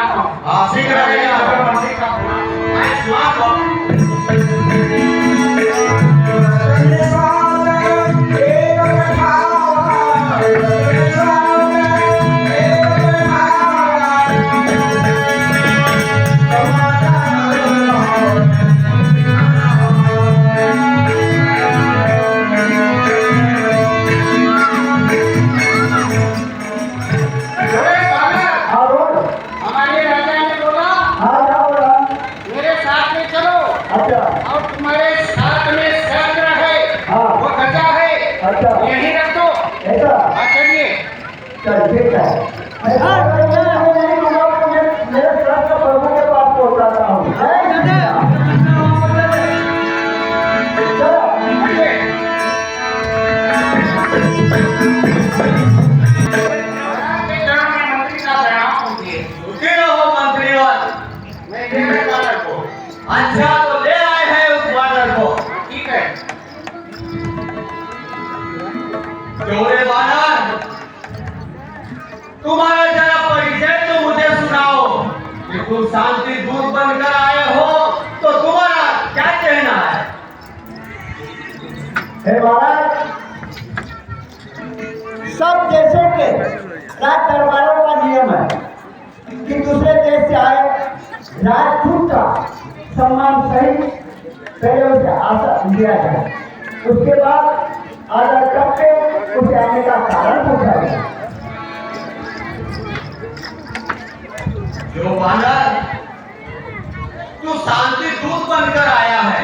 आता हूँ। हाँ शीघ्र आइएगा। मंत्री का मैं स्मार्ट हूँ। हमारे राजा ने बोला मेरे साथ में चलो और तुम्हारे साथ में शस्त्र है वो गजा है यही रख दो। चलिए ठीक है मेरे साथ का प्रभु के पास पहुंचाता हूँ। के चरण में मंत्री का प्रणाम कीजिए। रुके रहो मंत्रीवर। मैं देने वाला को अच्छा तो ले आए हैं उस वानर को। ठीक है। क्यों रे वानर, तुम्हारा जरा परिचय तो मुझे सुनाओ कि तुम शांति दूत बनकर आए हो तो तुम्हारा क्या कहना है? हे महाराज, सब देशों के राज दरबारों का नियम है कि दूसरे देश से आए राजदूत का सम्मान सही पहले उसे आदर दिया जाए, उसके बाद आदर करके उसे आने का कारण पूछा जाए। जो वानर तू शांति दूत बनकर आया है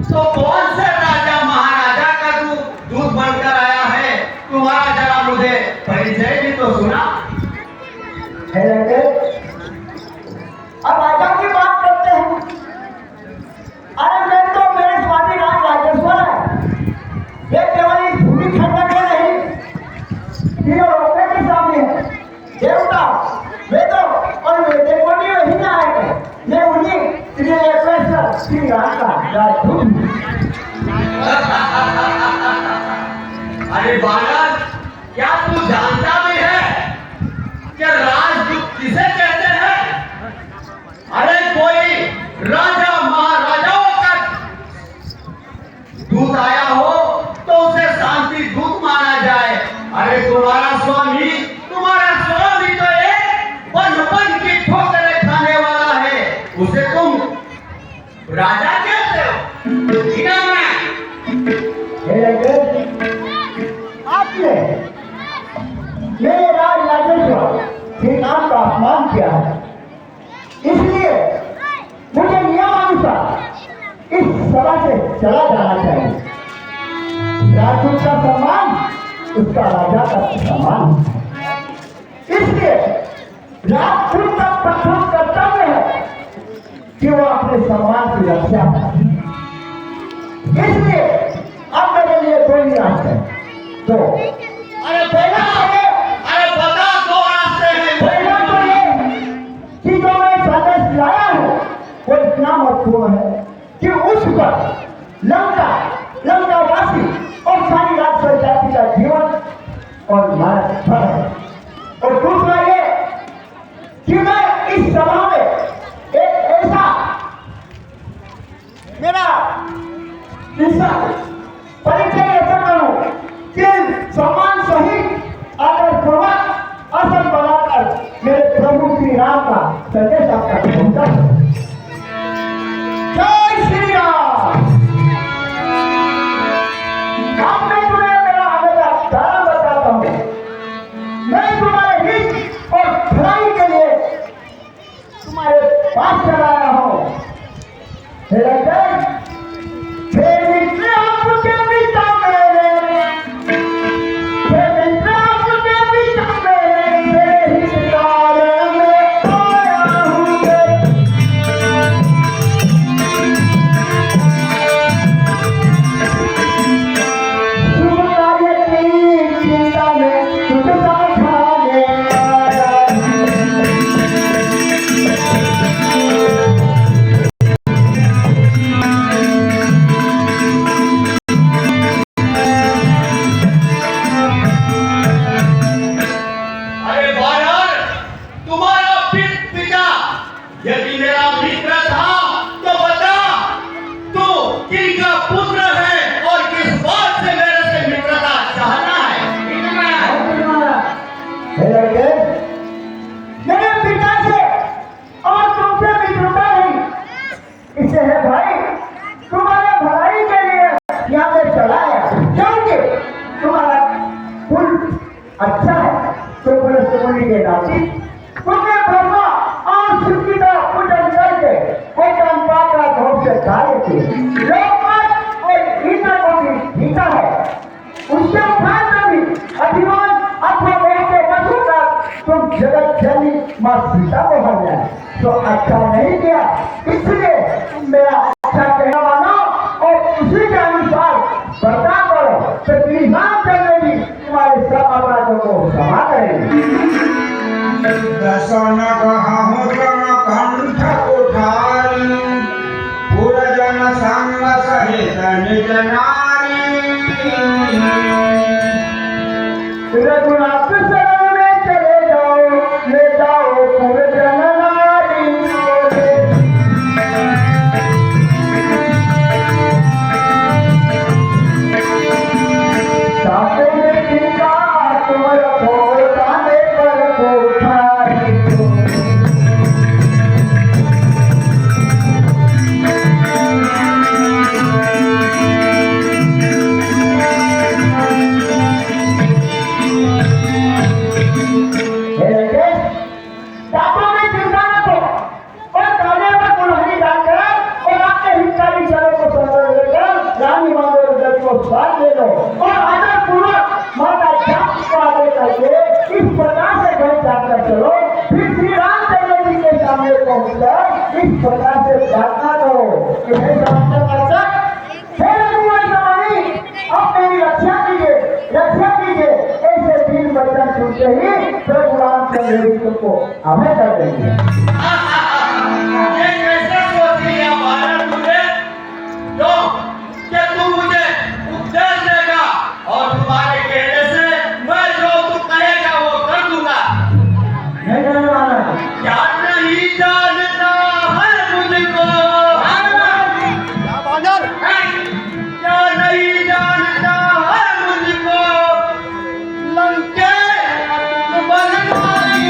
तो कौन से राजा महाराजा का तू दूत बनकर आया है? तुम्हारा जरा मुझे परिचय भी तो सुना। है लड़के, अब राजा की बात करते हैं। अरे मैं तो मेरे स्वामी राज राजेश्वर है, ये केवल इस भूमि खंड में नहीं कि रोके के सामने है। देवता वेदों और वेदों को भी वही ना आएगा। मैं उन्हीं श्री राम का राजदूत हूँ। अरे बालक, क्या तू जानता भी है कि राजदूत किसे कहते हैं? अरे कोई राजा महाराजाओं का दूत आया हो तो उसे शांति दूत माना जाए। अरे तुम्हारा स्वामी तो एक बन की ठोकरें खाने वाला है, उसे तुम राजा कहते हो? आपने मेरे राज राजेश्वर के नाम का अपमान किया है, इसलिए मुझे नियमानुसार इस सभा से चला जाना चाहिए। राजदूत का सम्मान उसका राजा का सम्मान है, इसलिए राजदूत का प्रथम कर्तव्य है कि वो अपने सम्मान की रक्षा करे। इसलिए अब मेरे लिए कोई रास्ता है तो अरे बता दो रास्ते हैं। पहला तो ये कि जो मैं संदेश लाया हूँ वो इतना महत्वपूर्ण है कि उस पर लंकावासी और सारी राजस्व जाति का जीवन और मार्ग फल है। और दूसरा ये कि मैं इस सभा में एक ऐसा मेरा परिचय ऐसा करूं कि सम्मान सहित आदर पूर्वक आसन बनाकर मेरे प्रभु श्री राम का संदेश आप तक पहुंचा। जय श्री राम। अब मैं तुम्हें मेरा आगे का कारण बताता हूँ। मैं तुम्हारे हित और भलाई के लिए तुम्हारे पास चला रहा हूँ। अच्छा है तो पुलिस के नाती उनके ब्रह्मा और शिव की तरह पूजन करके कोटन पाका घोष से कार्य किए लोकमत और गीता को भी जीता है उसके उपरांत भी अभिमान अथवा के वजू तक तुम जगत जननी मां सीता को हर जाए तो अच्छा नहीं किया इसलिए मेरा अच्छा कहना मानो और उसी के अनुसार बर्ताव करो तो श्रीमान चंद्र जी तुम्हारे सब अपराधों को क्षमा करेंगे दसन कहूँ कंठ उठारी पुरजन संग सहित निज नारी रघुनाथ शरण में चले जाओ ले जाओ पुरजन नारी साथे में टीका तुम रखो कांधे पर कोठारी स्वाद ले लो और आदर पूर्वक माता जाति को आगे करके इस प्रकार से घर जाकर चलो फिर श्री रामचंद्र जी के सामने पहुंचकर इस प्रकार से प्रार्थना करो कि हे समाचार हे रघुवर स्वामी अब मेरी रक्षा कीजिए ऐसे तीन वचन सुनते ही प्रभु रामचंद्र जी तुमको अभय कर देंगे ये कैसे सोच लिया भारत तुझे तो क्या तू मुझे उपदेश देगा और तुम्हारे कहने से मैं जो तू कहेगा वो कर दूंगा नहीं करने वाला है। क्या नहीं जानता है मुझको क्या नहीं जानता है मुझको लंके बनवाई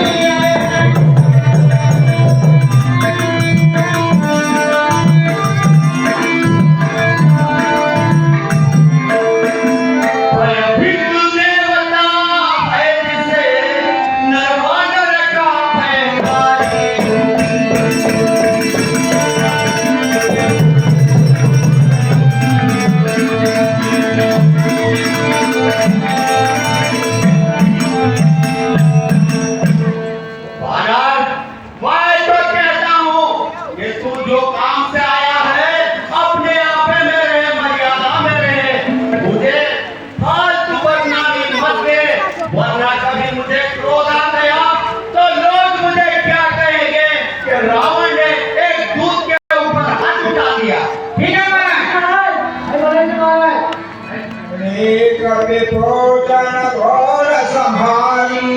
भोजन घोर संभारी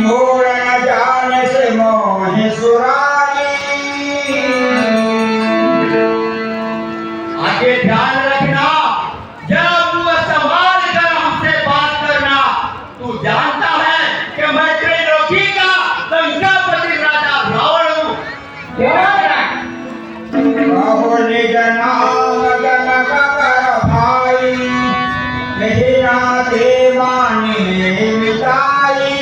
मोर न जाने से मोहि सुरारी आगे ध्यान रखना जब तू संभाल कर हमसे बात करना तू जानता है कि मैं त्रैलोकी का लंकापति राजा रावण हूँ कहो निज नाम जनक कर भाई नहीं नाते मानी मिताई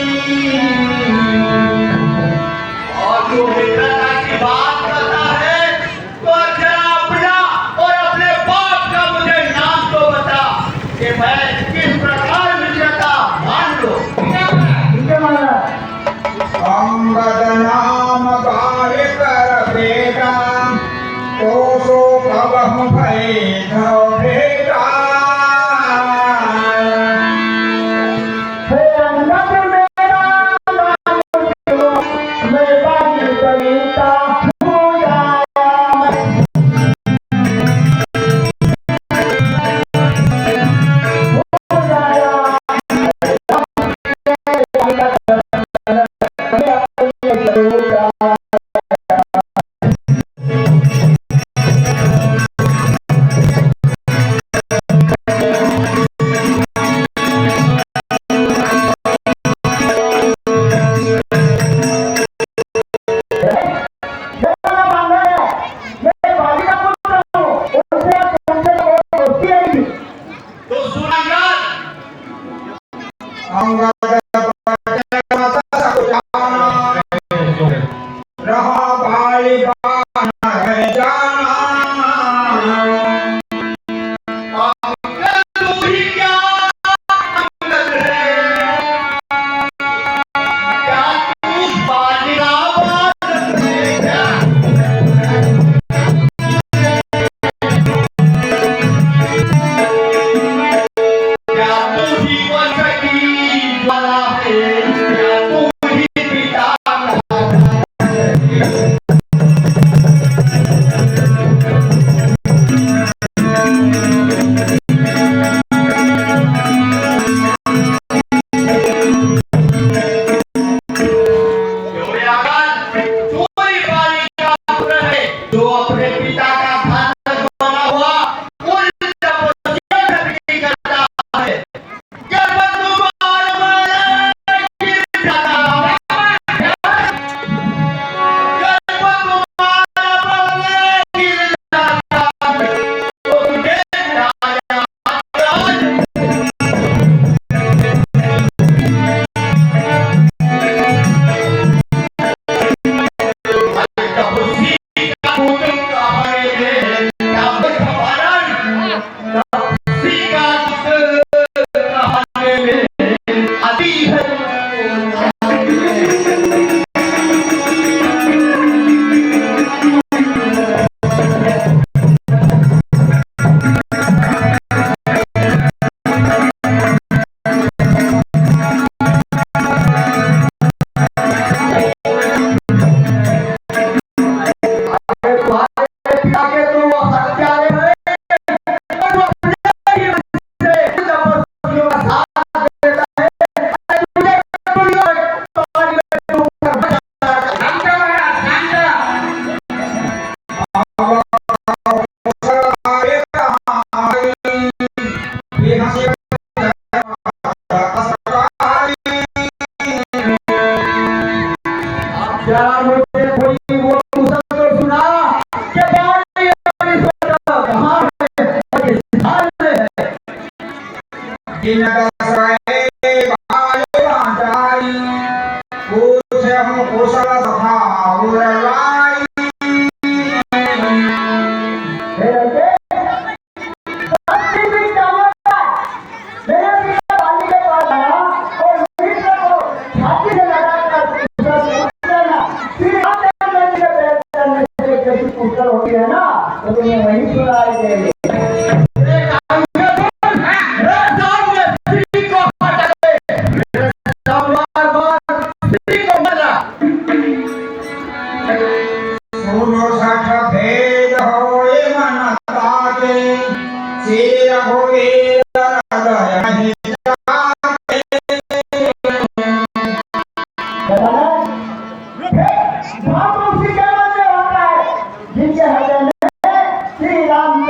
और तू मित्रता की बात करता है तो जरा अपना और अपने बाप का मुझे नाम तो बता कि मैं किस प्रकार मित्रता मान लो ठीक है महाराज अंगद नाम कार्य कर बेटा तो सो कबहु भय धो बेटा हे अंगद पटेल सकुचाना रहा भाई बाना है जाना अंगद तू ही क्या अंगद है क्या तू बाजरा बात है क्या क्या तू ही वसकी वाला है क्या तू ही पिता जो अपने पिता का घातक बना हुआ उन तपस्या भी करता है जब तुम्हारा मन गिर जाता है जब तुम्हारा मन गिर जाता है तो तुझे राजा होती है ना तो तुम्हें वही सुनाई देगी। जिनके हृदय में श्री राम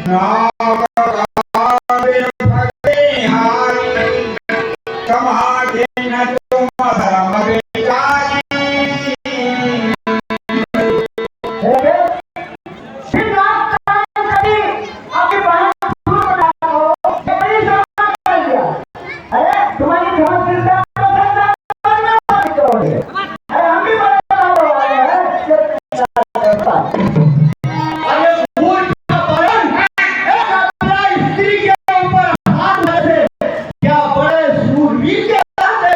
फिर आप कभी आपके बहन शुरू बना हो ये बड़ी समस्या कर दिया। अरे तुम्हारी समस्या करोगे। अरे हम भी बता रहे हैं अरे मूर्ख का बयान एक अपना स्त्री के ऊपर हाथ रखे क्या बड़े सूरवीर के साथ है।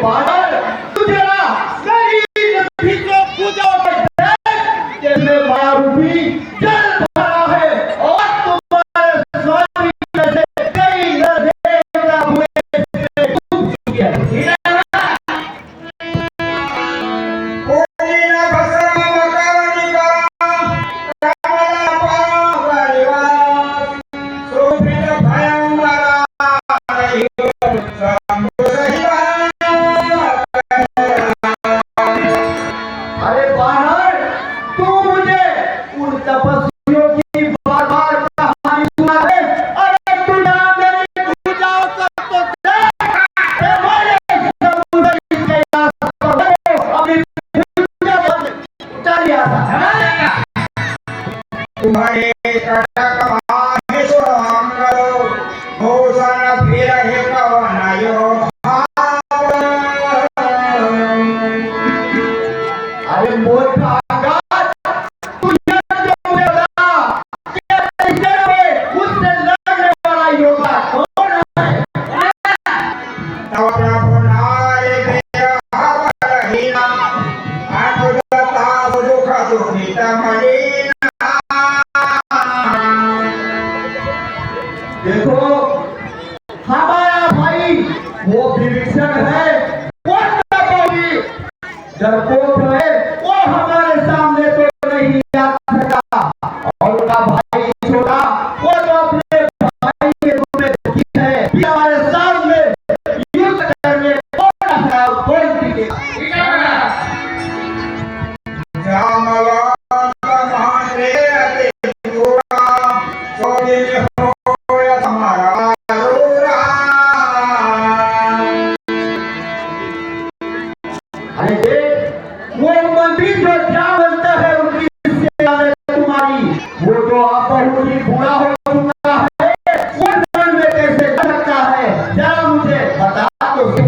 बादल तुझे ना मेरी नथी को पूजा करते जैसे मारूपी जल भरा है और तुम्हारे स्वामी जैसे कई नर देवता हुए डूब चुके हैं। अरे बानर तू मुझे उन तपस्वियों की बार बार कहानी सुना दे। अरे तू ना मेरी पूजा कर तो दे हमारे समुद्र के कैलाश पर अपनी पूजा कर चल आता है। तुम्हारे कटक माहेश्वर मंगलो भूषण फिर हे कवनायो अरे मूर्ख आगाज तुझे जो बता कि ऐसे में उससे लड़ने वाला योद्धा कौन है। तव प्रभु नारे मेरा हवरहीना अनुदता दुख दुखित मलिना। देखो हमारा भाई वो विभीषण है वो डरपोक डरपोक है वो हमारे सामने तो नहीं आ सकता और उनका भाई छोटा वो तो अपने भाई के रूप में दुखी है ये हमारे सामने युद्ध करने कौन है कोई टिकेगा। अरे देख वो मंत्री जो क्या बनता है उनकी सेवा में तुम्हारी वो तो आप बहुत ही बुरा हो चुका है वो मन में कैसे कर सकता है जरा मुझे बता तो सही।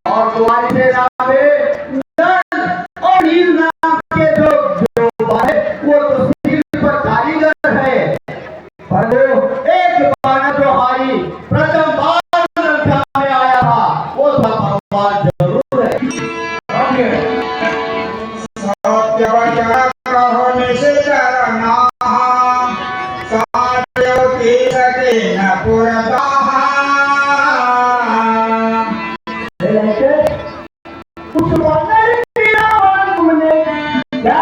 और तुम्हारी सेना में नल और नील नाम के जो है वो तो सिर पर कारीगर है पर वो एक बार जो हारी प्रथम बार लंका में आया था वो था भगवान जरूर है। कुछ बोलना नहीं पीना और तुमने क्या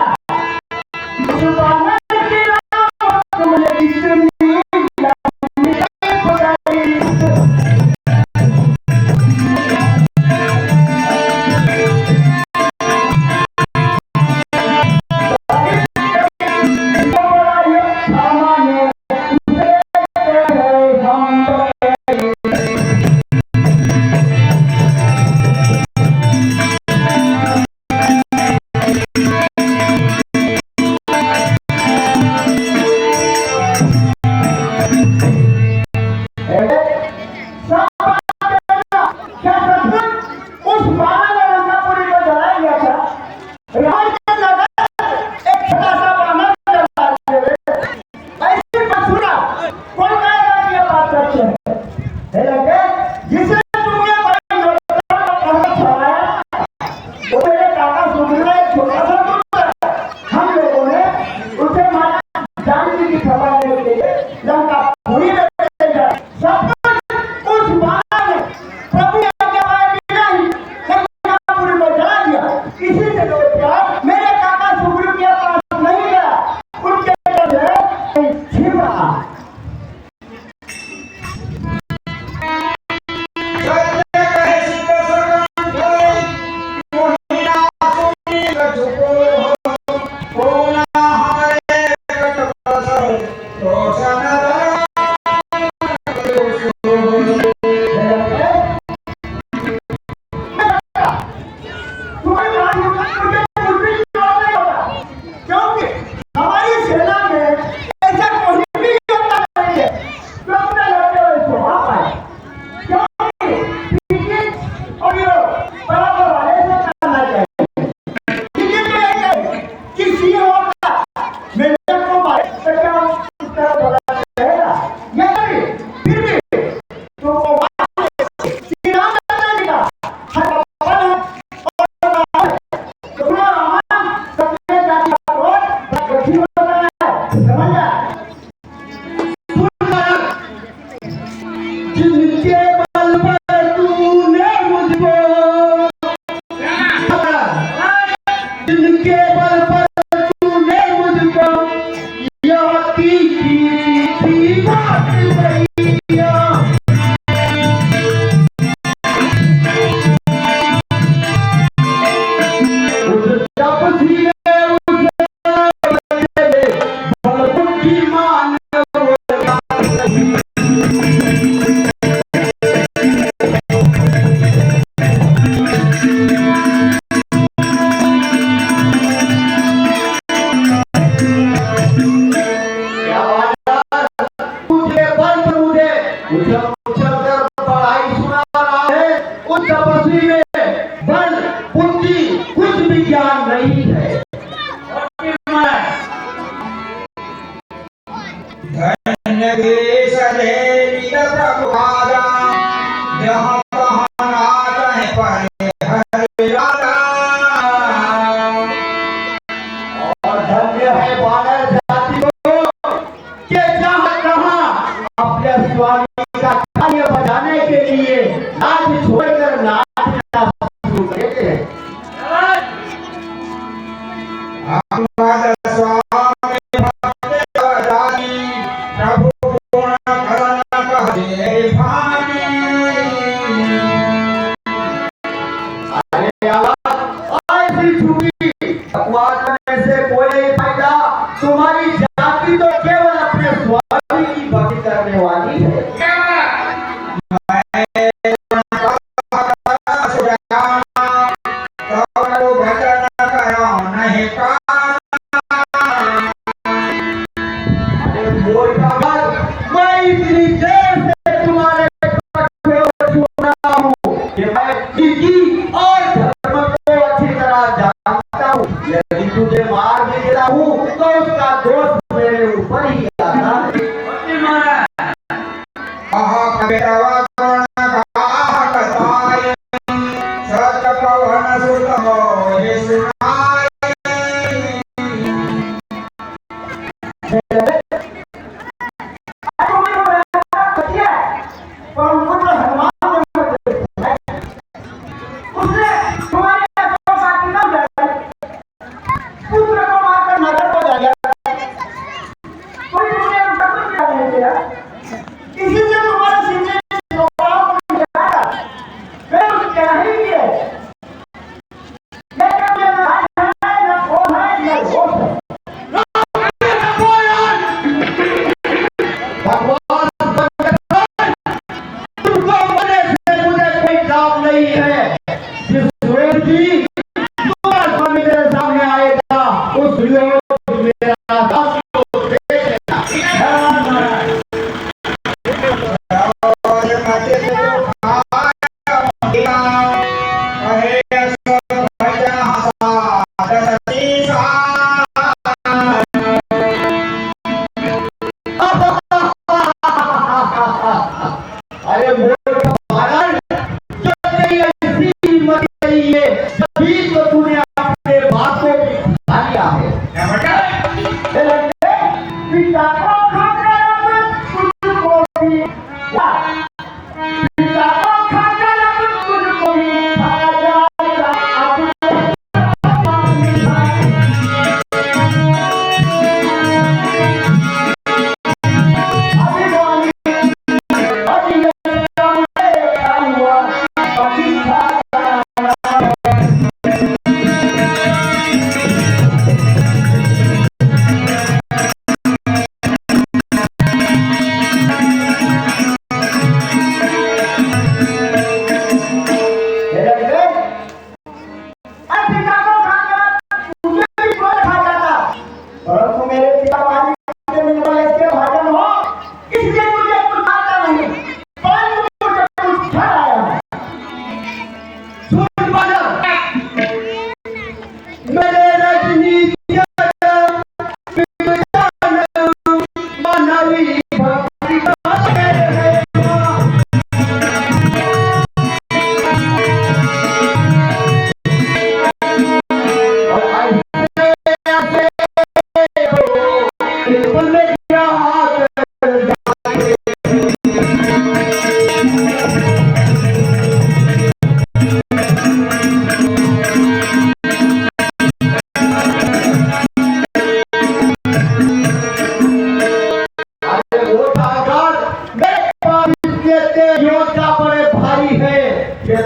कुछ बोलना नहीं पीना और तुमने इतनी हम लोगों ने उसे मारा जानकी की खबर लेके तपस्वी में बल बुद्धि कुछ भी ज्ञान नहीं है। धन्य देश देवी प्रभुपादा, जहाँ कहाँ नाथ है परे हरि राधा। और धन्य है वानर जाति को कि जहाँ कहाँ अपने स्वामी का कार्य बजाने के लिए नाच छोड़कर नाचना शुरू करते हैं। हमारा स्वामी भक्त बजानी, प्रभु गुण करण कहे भानी। अरे ऐसी छुपी बकवास करने से कोई नहीं फायदा। तुम्हारी जाति तो केवल अपने स्वामी की भक्ति करने वाली है। मैं इतनी देर से तुम्हारे सुन रहा हूँ कि मैं नीति और धर्म को अच्छी तरह जानता हूँ। यदि तुझे मार भी देता हूँ तो उसका दोष मेरे ऊपर ही आता है।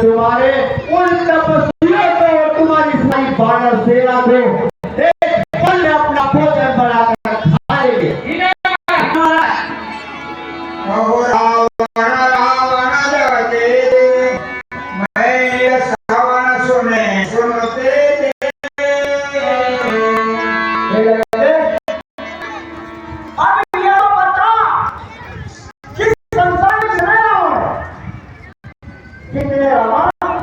तुम्हारे उन तपस्वियों को तुम्हारी सारी बानर सेना को एक पल में अपना भोजन बनाकर खा लेंगे। कितने रावण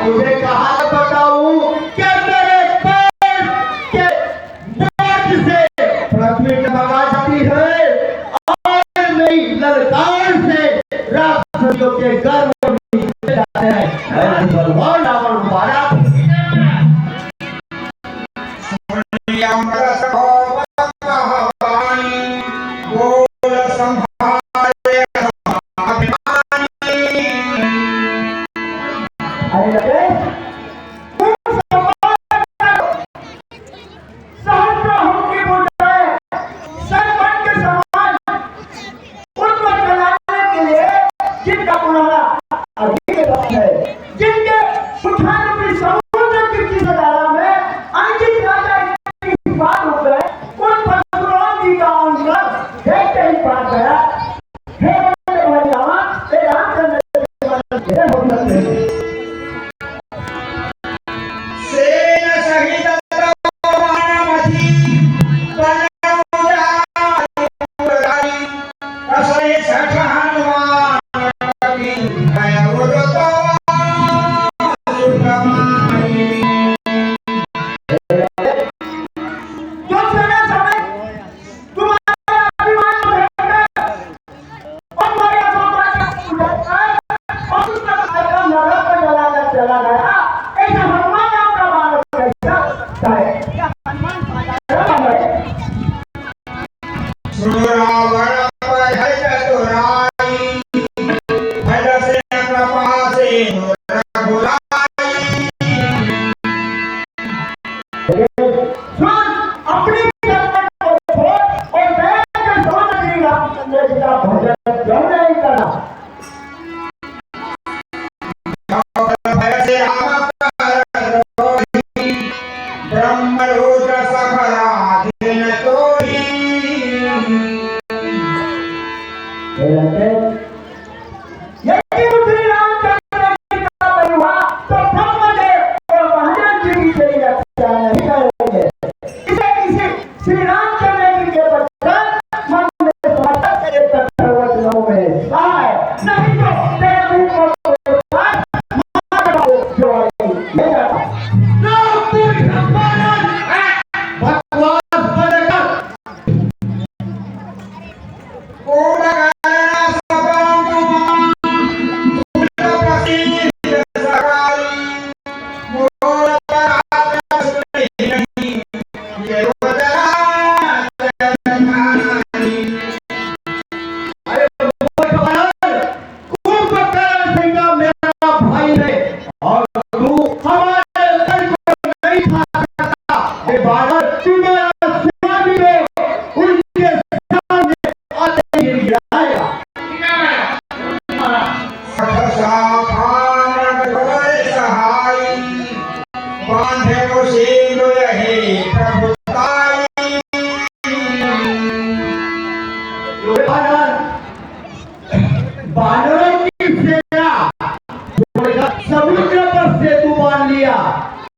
तुझे कहा बताऊं क्या मेरे पैर के बोझ से पृथ्वी भगाती है और मेरी ललकार से राक्षसों के गर्भ में जाते हैं। भगवान रावण मुबारक।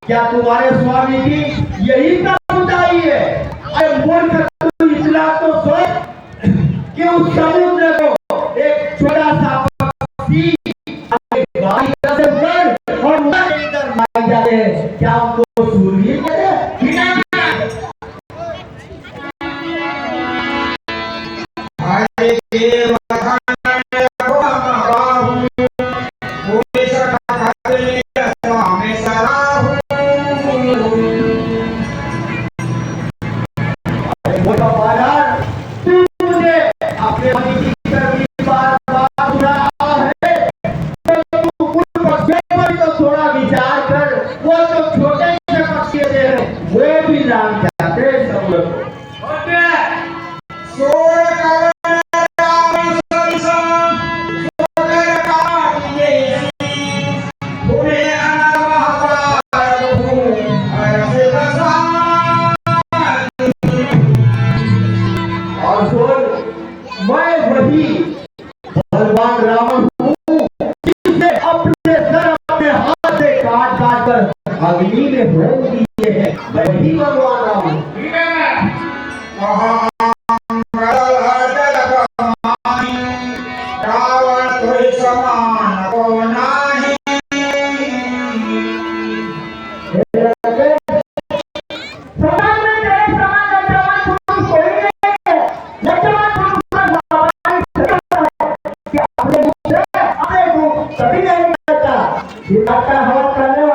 क्या तुम्हारे स्वामी की यही समुदाय है? अरे मूर्ख, तू इतना तो सोच कि उस समुद्र को एक छोटा सा पक्षी गाड़ी से उड़ और इधर मार जाते हैं। क्या उनको सूरवीर कहते हैं? भगवान रावण हूँ जिसने अपने सर अपने हाथ से काट काट कर अग्नि में भोग दिए हैं। वही भगवान रावण। करने